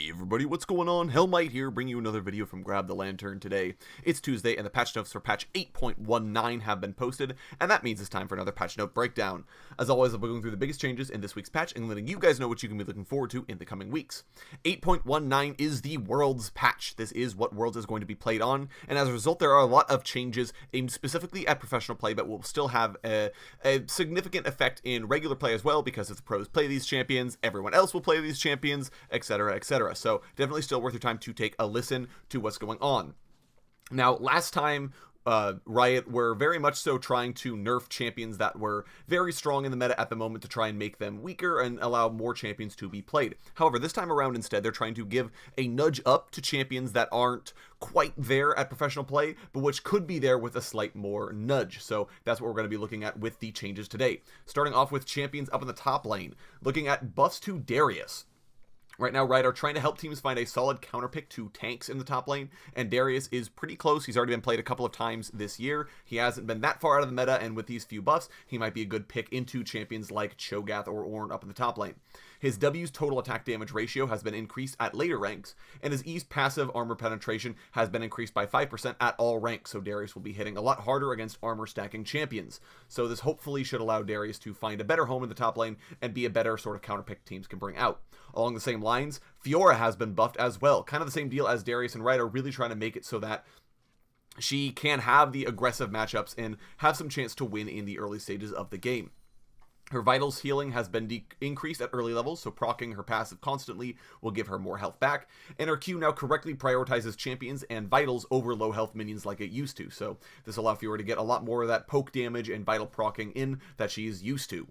Hey everybody, what's going on? Hellmite here, bringing you another video from Grab the Lantern today. It's Tuesday, and the patch notes for patch 8.19 have been posted, and that means it's time for another patch note breakdown. As always, I'll be going through the biggest changes in this week's patch and letting you guys know what you can be looking forward to in the coming weeks. 8.19 is the Worlds patch. This is what Worlds is going to be played on, and as a result, there are a lot of changes aimed specifically at professional play, but will still have a significant effect in regular play as well, because if the pros play these champions, everyone else will play these champions, etc., etc. So definitely still worth your time to take a listen to what's going on. Now, last time, Riot were very much so trying to nerf champions that were very strong in the meta at the moment to try and make them weaker and allow more champions to be played. However, this time around instead, they're trying to give a nudge up to champions that aren't quite there at professional play, but which could be there with a slight more nudge. So that's what we're going to be looking at with the changes today. Starting off with champions up in the top lane, looking at buffs to Darius. Right now, Riot are trying to help teams find a solid counterpick to tanks in the top lane, and Darius is pretty close. He's already been played a couple of times this year. He hasn't been that far out of the meta, and with these few buffs, he might be a good pick into champions like Cho'Gath or Ornn up in the top lane. His W's total attack damage ratio has been increased at later ranks, and his E's passive armor penetration has been increased by 5% at all ranks, so Darius will be hitting a lot harder against armor stacking champions. So this hopefully should allow Darius to find a better home in the top lane and be a better sort of counterpick teams can bring out. Along the same lines, Fiora has been buffed as well. Kind of the same deal as Darius, and Riot are really trying to make it so that she can have the aggressive matchups and have some chance to win in the early stages of the game. Her vitals healing has been increased at early levels, so proccing her passive constantly will give her more health back, and her Q now correctly prioritizes champions and vitals over low health minions like it used to, so this will allow Fiora to get a lot more of that poke damage and vital proccing in that she's used to.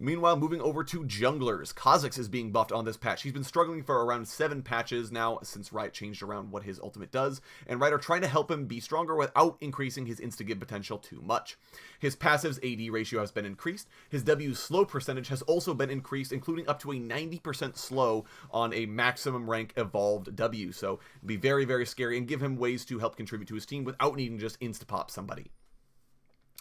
Meanwhile, moving over to junglers, Kha'Zix is being buffed on this patch. He's been struggling for around 7 patches now since Riot changed around what his ultimate does, and Riot are trying to help him be stronger without increasing his insta-give potential too much. His passive's AD ratio has been increased, his W's slow percentage has also been increased, including up to a 90% slow on a maximum rank evolved W, so it'll be very, very scary and give him ways to help contribute to his team without needing to just insta-pop somebody.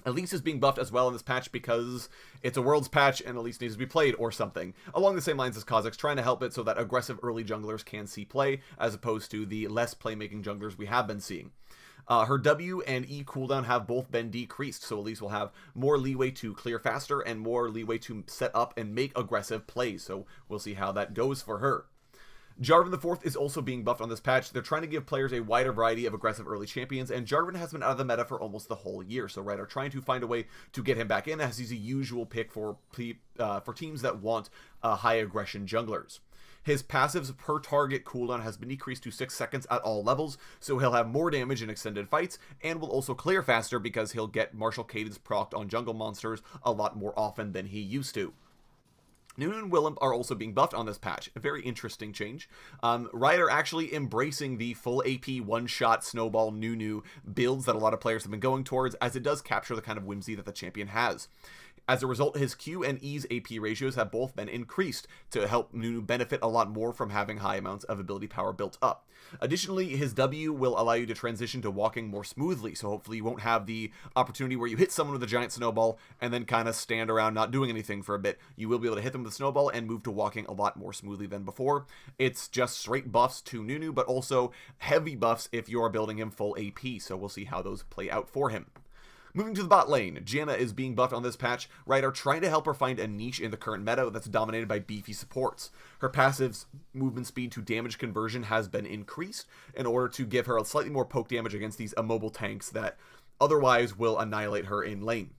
Elise is being buffed as well in this patch because it's a Worlds patch and Elise needs to be played or something. Along the same lines as Kha'Zix, trying to help it so that aggressive early junglers can see play as opposed to the less playmaking junglers we have been seeing. Her W and E cooldown have both been decreased, so Elise will have more leeway to clear faster and more leeway to set up and make aggressive plays, so we'll see how that goes for her. Jarvan IV is also being buffed on this patch. They're trying to give players a wider variety of aggressive early champions, and Jarvan has been out of the meta for almost the whole year, so Riot are trying to find a way to get him back in, as he's a usual pick for teams that want high aggression junglers. His passive's per target cooldown has been decreased to 6 seconds at all levels, so he'll have more damage in extended fights, and will also clear faster because he'll get martial cadence procced on jungle monsters a lot more often than he used to. Nunu and Willem are also being buffed on this patch. A very interesting change. Riot are actually embracing the full AP one-shot snowball Nunu builds that a lot of players have been going towards, as it does capture the kind of whimsy that the champion has. As a result, his Q and E's AP ratios have both been increased to help Nunu benefit a lot more from having high amounts of ability power built up. Additionally, his W will allow you to transition to walking more smoothly, so hopefully you won't have the opportunity where you hit someone with a giant snowball and then kind of stand around not doing anything for a bit. You will be able to hit them with a snowball and move to walking a lot more smoothly than before. It's just straight buffs to Nunu, but also heavy buffs if you're building him full AP, so we'll see how those play out for him. Moving to the bot lane, Janna is being buffed on this patch. Riot are trying to help her find a niche in the current meta that's dominated by beefy supports. Her passive's movement speed to damage conversion has been increased in order to give her a slightly more poke damage against these immobile tanks that otherwise will annihilate her in lane.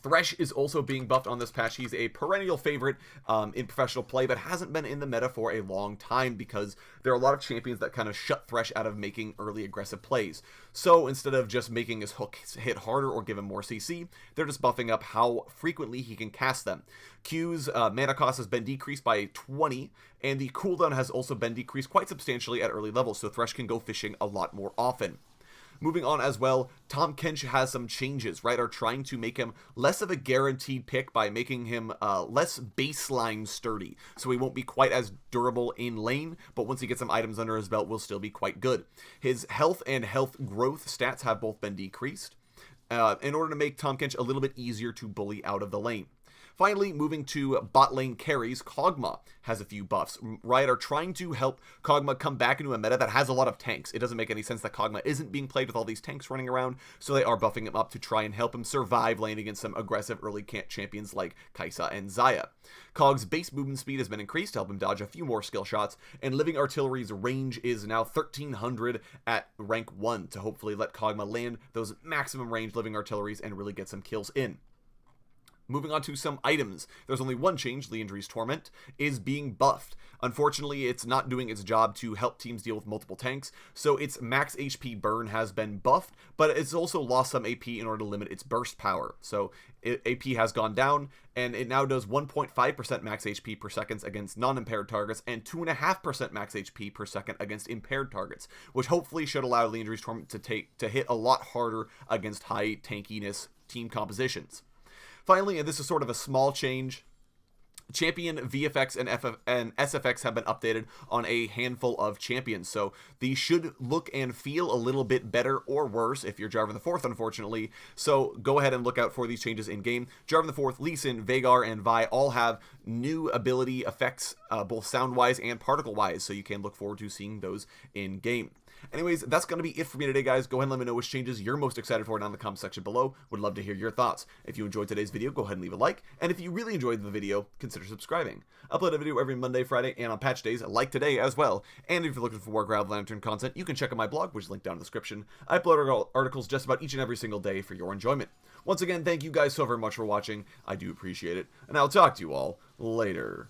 Thresh is also being buffed on this patch. He's a perennial favorite in professional play, but hasn't been in the meta for a long time because there are a lot of champions that kind of shut Thresh out of making early aggressive plays. So instead of just making his hooks hit harder or give him more CC, they're just buffing up how frequently he can cast them. Q's mana cost has been decreased by 20, and the cooldown has also been decreased quite substantially at early levels, so Thresh can go fishing a lot more often. Moving on as well, Tahm Kench has some changes, right? Are trying to make him less of a guaranteed pick by making him less baseline sturdy. So he won't be quite as durable in lane, but once he gets some items under his belt, will still be quite good. His health and health growth stats have both been decreased in order to make Tahm Kench a little bit easier to bully out of the lane. Finally, moving to bot lane carries, Kog'Maw has a few buffs. Riot are trying to help Kog'Maw come back into a meta that has a lot of tanks. It doesn't make any sense that Kog'Maw isn't being played with all these tanks running around, so they are buffing him up to try and help him survive lane against some aggressive early champions like Kai'Sa and Xayah. Kog's base movement speed has been increased to help him dodge a few more skill shots, and Living Artillery's range is now 1300 at rank 1 to hopefully let Kog'Maw land those maximum range Living Artilleries and really get some kills in. Moving on to some items. There's only one change. Liandry's Torment is being buffed. Unfortunately, it's not doing its job to help teams deal with multiple tanks, so its max HP burn has been buffed, but it's also lost some AP in order to limit its burst power. So AP has gone down, and it now does 1.5% max HP per second against non-impaired targets, and 2.5% max HP per second against impaired targets, which hopefully should allow Liandry's Torment to hit a lot harder against high tankiness team compositions. Finally, and this is sort of a small change, Champion VFX and SFX have been updated on a handful of champions, so these should look and feel a little bit better or worse if you're Jarvan the Fourth, unfortunately. So go ahead and look out for these changes in game. Jarvan the Fourth, Lee Sin, Veigar, and Vi all have new ability effects, both sound-wise and particle-wise, so you can look forward to seeing those in game. Anyways, that's going to be it for me today, guys. Go ahead and let me know which changes you're most excited for down in the comment section below. Would love to hear your thoughts. If you enjoyed today's video, go ahead and leave a like. And if you really enjoyed the video, consider subscribing. I upload a video every Monday, Friday, and on patch days, like today as well. And if you're looking for more Grab Lantern content, you can check out my blog, which is linked down in the description. I upload articles just about each and every single day for your enjoyment. Once again, thank you guys so very much for watching. I do appreciate it. And I'll talk to you all later.